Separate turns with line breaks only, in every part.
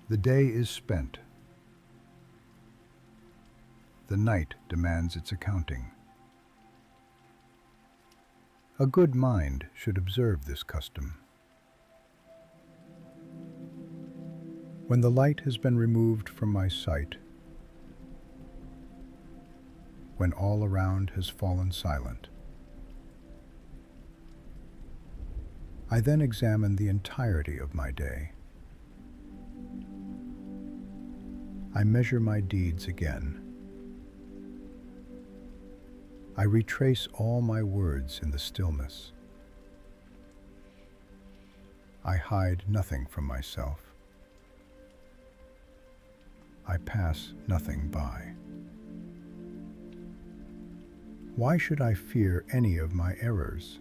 The day is spent. The night demands its accounting. A good mind should observe this custom. When the light has been removed from my sight, when all around has fallen silent, I then examine the entirety of my day. I measure my deeds again. I retrace all my words in the stillness. I hide nothing from myself. I pass nothing by. Why should I fear any of my errors?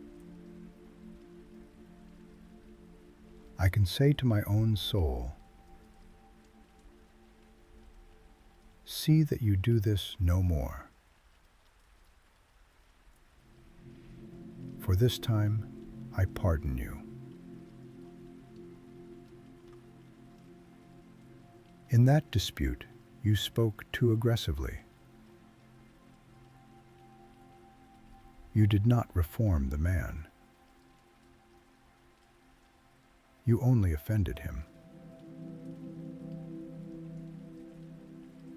I can say to my own soul, "See that you do this no more. For this time, I pardon you." In that dispute, you spoke too aggressively. You did not reform the man. You only offended him.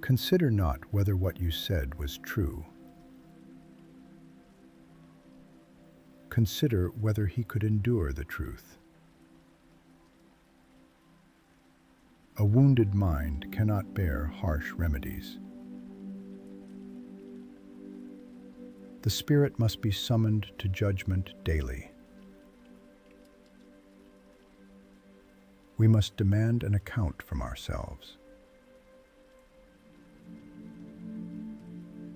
Consider not whether what you said was true. Consider whether he could endure the truth. A wounded mind cannot bear harsh remedies. The spirit must be summoned to judgment daily. We must demand an account from ourselves.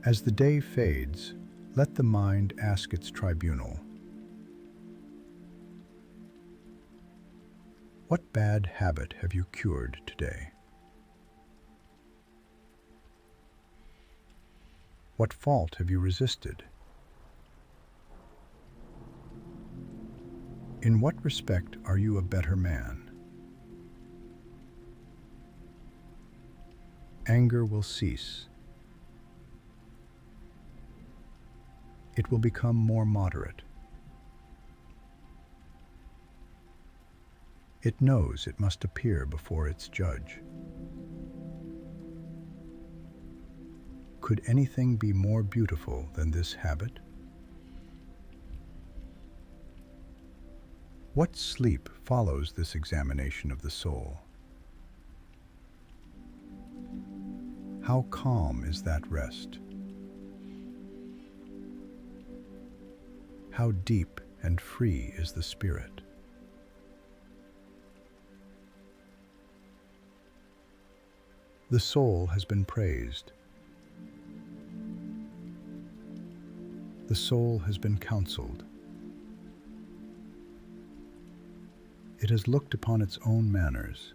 As the day fades, let the mind ask its tribunal, "What bad habit have you cured today? What fault have you resisted? In what respect are you a better man?" Anger will cease. It will become more moderate. It knows it must appear before its judge. Could anything be more beautiful than this habit? What sleep follows this examination of the soul? How calm is that rest? How deep and free is the spirit? The soul has been praised. The soul has been counseled. It has looked upon its own manners.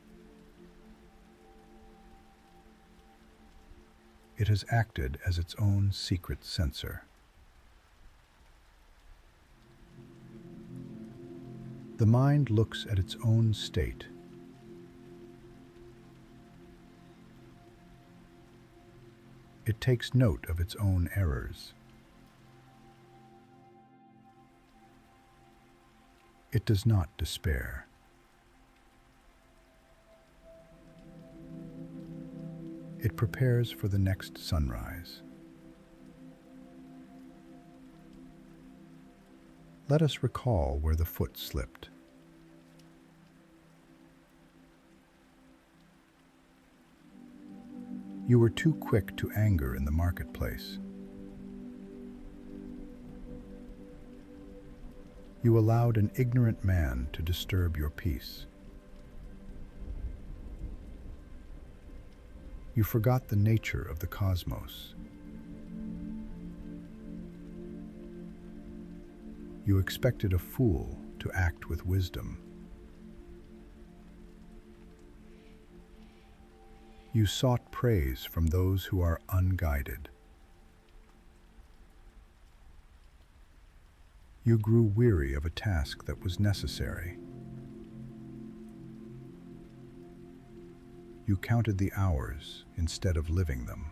It has acted as its own secret censor. The mind looks at its own state. It takes note of its own errors. It does not despair. It prepares for the next sunrise. Let us recall where the foot slipped. You were too quick to anger in the marketplace. You allowed an ignorant man to disturb your peace. You forgot the nature of the cosmos. You expected a fool to act with wisdom. You sought praise from those who are unguided. You grew weary of a task that was necessary. You counted the hours instead of living them.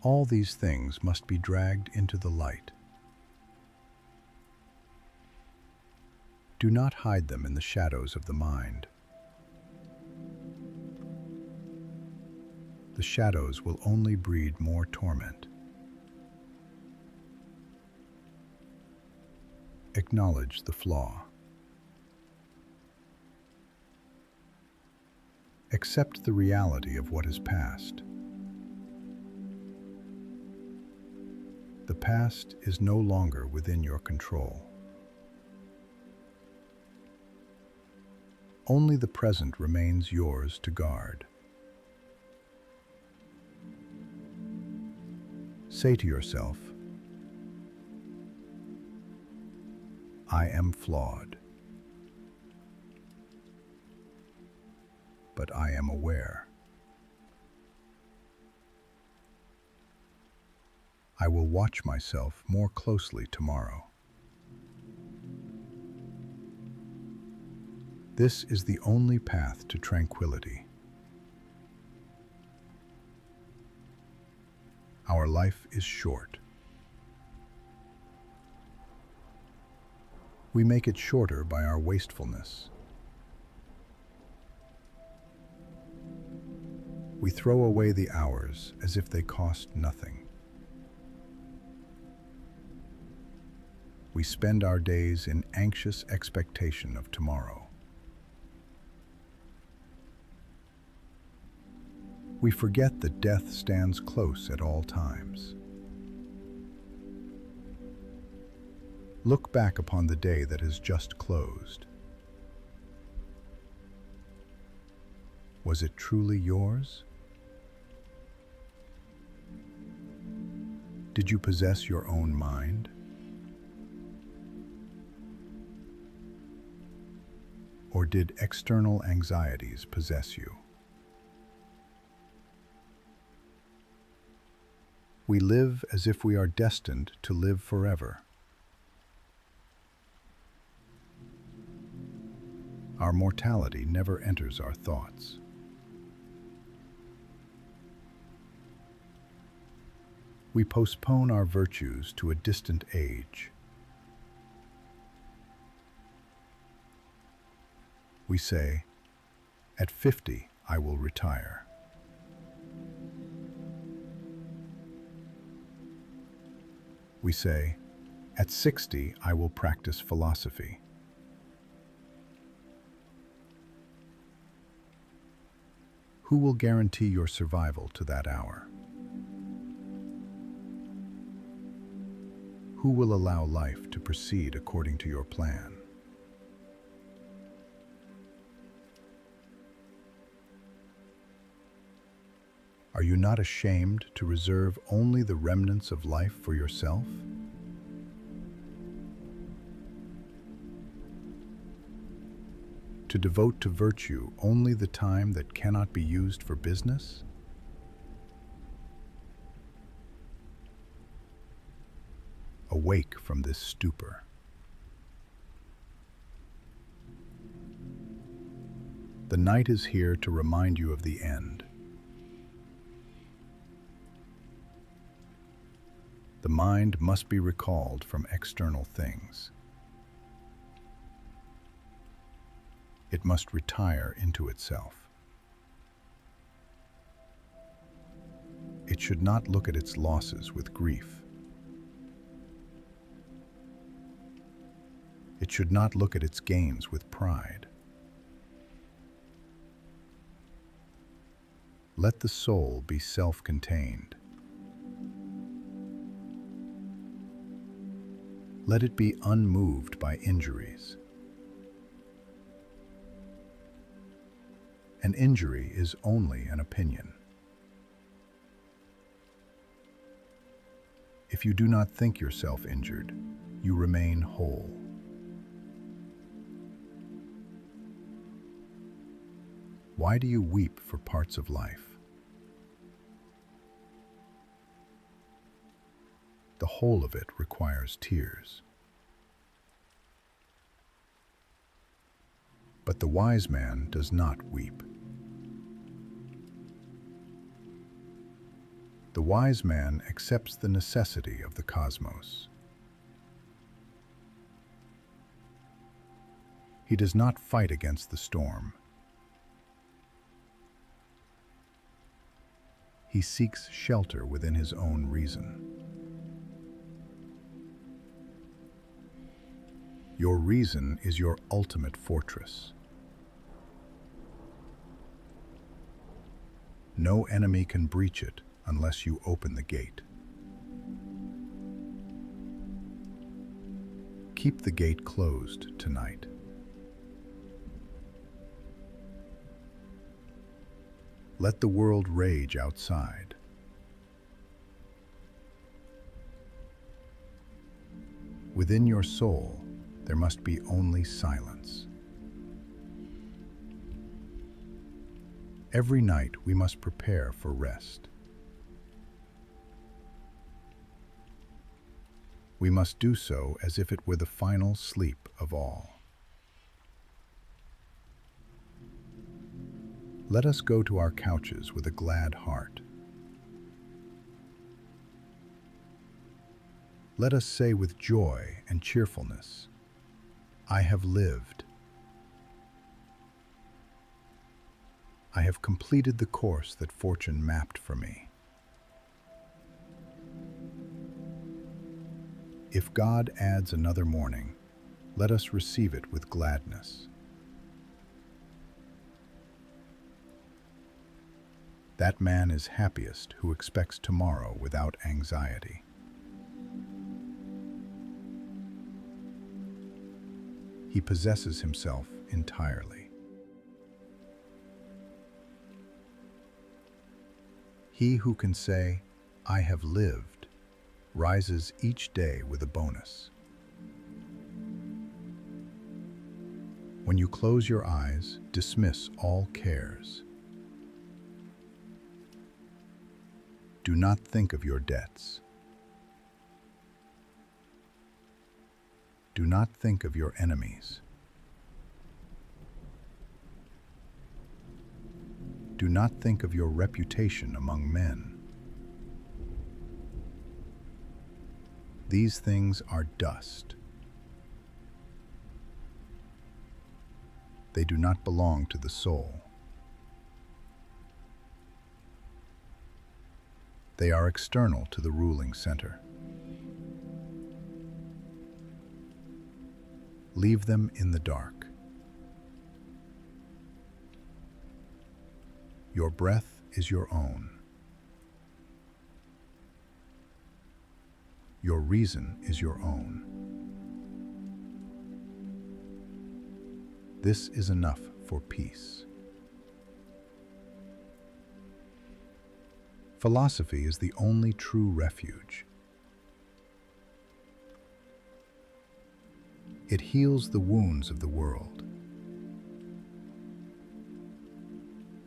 All these things must be dragged into the light. Do not hide them in the shadows of the mind. The shadows will only breed more torment. Acknowledge the flaw. Accept the reality of what is past. The past is no longer within your control. Only the present remains yours to guard. Say to yourself, I am flawed, but I am aware. I will watch myself more closely tomorrow. This is the only path to tranquility. Our life is short. We make it shorter by our wastefulness. We throw away the hours as if they cost nothing. We spend our days in anxious expectation of tomorrow. We forget that death stands close at all times. Look back upon the day that has just closed. Was it truly yours? Did you possess your own mind? Or did external anxieties possess you? We live as if we are destined to live forever. Our mortality never enters our thoughts. We postpone our virtues to a distant age. We say, at 50, I will retire. We say, at 60, I will practice philosophy. Who will guarantee your survival to that hour? Who will allow life to proceed according to your plan? Are you not ashamed to reserve only the remnants of life for yourself? To devote to virtue only the time that cannot be used for business? Awake from this stupor. The night is here to remind you of the end. The mind must be recalled from external things. It must retire into itself. It should not look at its losses with grief. It should not look at its gains with pride. Let the soul be self-contained. Let it be unmoved by injuries. An injury is only an opinion. If you do not think yourself injured, you remain whole. Why do you weep for parts of life? The whole of it requires tears. But the wise man does not weep. The wise man accepts the necessity of the cosmos. He does not fight against the storm. He seeks shelter within his own reason. Your reason is your ultimate fortress. No enemy can breach it unless you open the gate. Keep the gate closed tonight. Let the world rage outside. Within your soul, there must be only silence. Every night we must prepare for rest. We must do so as if it were the final sleep of all. Let us go to our couches with a glad heart. Let us say with joy and cheerfulness, I have lived. I have completed the course that fortune mapped for me. If God adds another morning, let us receive it with gladness. That man is happiest who expects tomorrow without anxiety. He possesses himself entirely. He who can say, I have lived, rises each day with a bonus. When you close your eyes, dismiss all cares. Do not think of your debts. Do not think of your enemies. Do not think of your reputation among men. These things are dust. They do not belong to the soul. They are external to the ruling center. Leave them in the dark. Your breath is your own. Your reason is your own. This is enough for peace. Philosophy is the only true refuge. It heals the wounds of the world.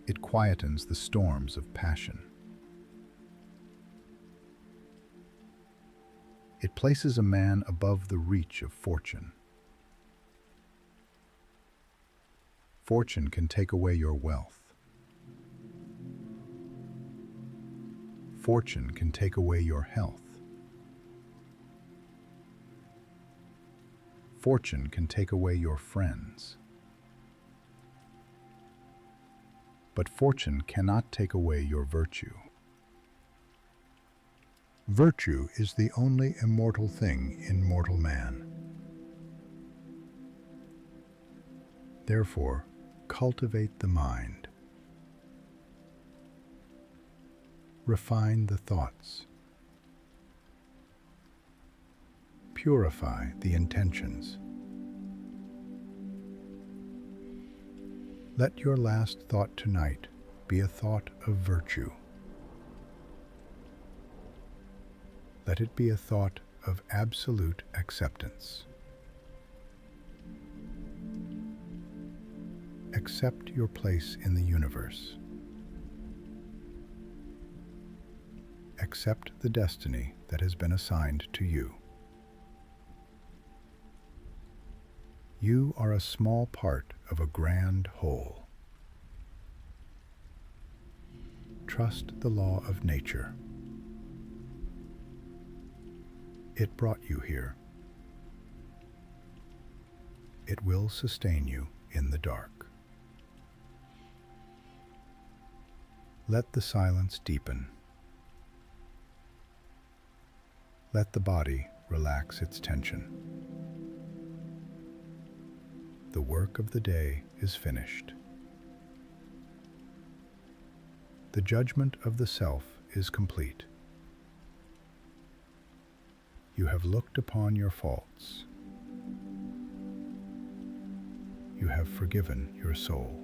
It quietens the storms of passion. It places a man above the reach of fortune. Fortune can take away your wealth. Fortune can take away your health. Fortune can take away your friends. But fortune cannot take away your virtue. Virtue is the only immortal thing in mortal man. Therefore, cultivate the mind. Refine the thoughts. Purify the intentions. Let your last thought tonight be a thought of virtue. Let it be a thought of absolute acceptance. Accept your place in the universe. Accept the destiny that has been assigned to you. You are a small part of a grand whole. Trust the law of nature. It brought you here. It will sustain you in the dark. Let the silence deepen. Let the body relax its tension. The work of the day is finished. The judgment of the self is complete. You have looked upon your faults. You have forgiven your soul.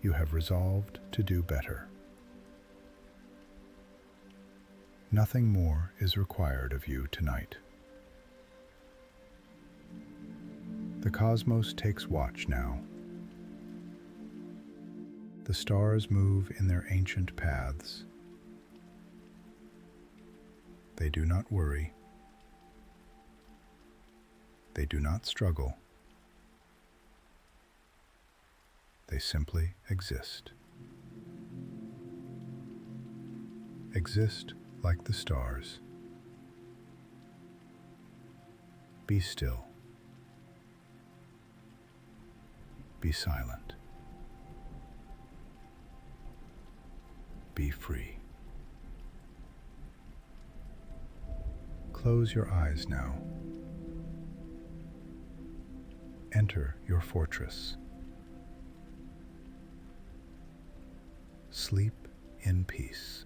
You have resolved to do better. Nothing more is required of you tonight. The cosmos takes watch now. The stars move in their ancient paths. They do not worry. They do not struggle. They simply exist. Exist like the stars. Be still. Be silent. Be free. Close your eyes now. Enter your fortress. Sleep in peace.